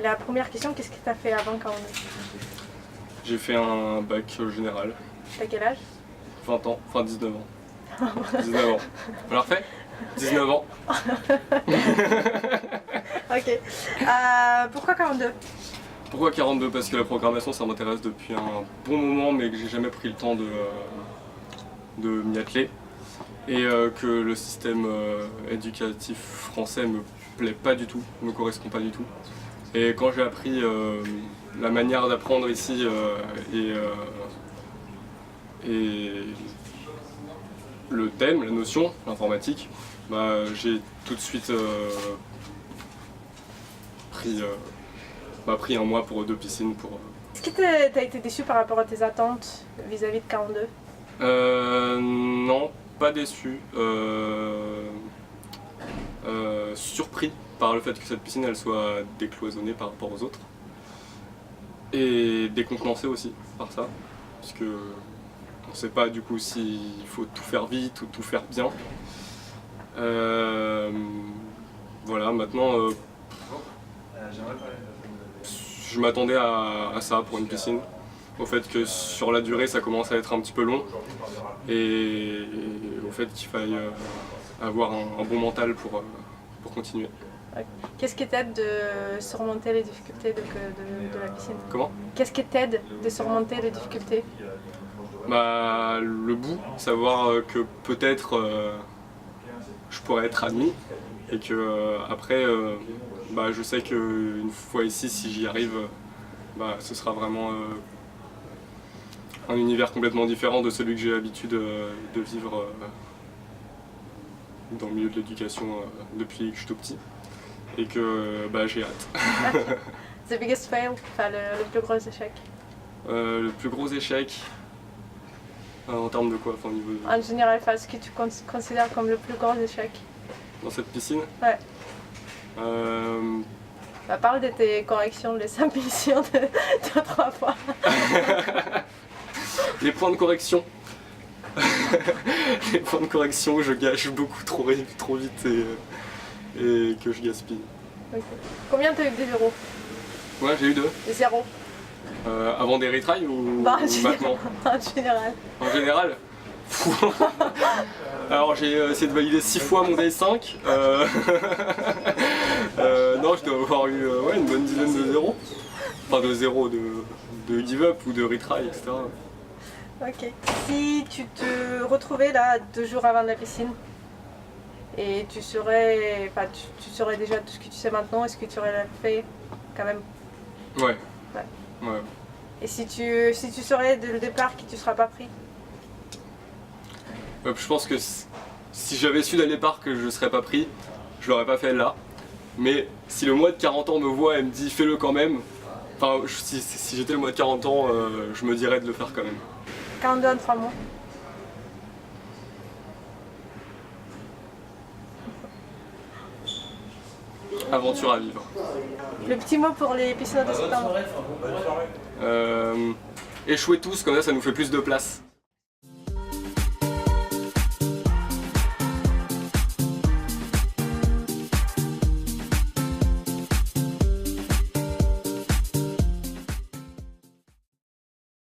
La première question, qu'est-ce que tu as fait avant 42? J'ai fait un bac général. T'as quel âge? 20 ans, enfin 19 ans. 19 ans. On l'a refait? 19 ans. Ok. Pourquoi 42? Pourquoi 42? Parce que la programmation ça m'intéresse depuis un bon moment mais que j'ai jamais pris le temps de m'y atteler. Et que le système éducatif français me plaît pas du tout, me correspond pas du tout. Et quand j'ai appris la manière d'apprendre ici et le thème, la notion, l'informatique, bah, j'ai tout de suite pris un mois pour 2 piscines. Est-ce que t'as été déçu par rapport à tes attentes vis-à-vis de 42? Non, pas déçu. Surpris par le fait que cette piscine elle soit décloisonnée par rapport aux autres. Et décontenancé aussi par ça, puisque on ne sait pas du coup s'il faut tout faire vite ou tout faire bien. Voilà, maintenant je m'attendais à ça pour une piscine, au fait que sur la durée ça commence à être un petit peu long et au fait qu'il faille avoir un bon mental pour continuer. Qu'est-ce qui t'aide de surmonter les difficultés de la piscine? Comment? Qu'est-ce qui t'aide de surmonter les difficultés? Bah, le bout, savoir que peut-être je pourrais être admis et que après bah, je sais qu'une fois ici, si j'y arrive, bah, ce sera vraiment un univers complètement différent de celui que j'ai l'habitude de vivre dans le milieu de l'éducation depuis que je suis tout petit. Et que bah, j'ai hâte. The biggest fail, enfin le plus gros échec. Le plus gros échec en termes de quoi, enfin, au niveau de... En général, ce que tu considères comme le plus gros échec? Dans cette piscine? Ouais. Parle de tes corrections, les submissions de 3 fois. Les points de correction. Les points de correction que je gâche beaucoup trop vite et que je gaspille. Okay. Combien t'as eu des zéros? Ouais, j'ai eu 2. Des zéros. Avant des retries ou maintenant? En général. En général? Alors j'ai essayé de valider 6 fois mon D5. Non, je dois avoir eu ouais, une bonne dizaine de zéros. Enfin de zéros, de give up ou de retry, etc. Ok. Si tu te retrouvais là 2 jours avant la piscine et tu saurais déjà tout ce que tu sais maintenant, est-ce que tu aurais fait quand même? Ouais. Et si tu saurais dès le départ que tu ne seras pas pris? Je pense que si j'avais su dès le départ que je ne serais pas pris, je l'aurais pas fait là. Mais si le mois de 40 ans me voit et me dit fais-le quand même, enfin si j'étais le mois de 40 ans, je me dirais de le faire quand même. 42 en 3 mois. Aventure à vivre. Le petit mot pour les piscines de septembre. Échouer tous, comme ça nous fait plus de place.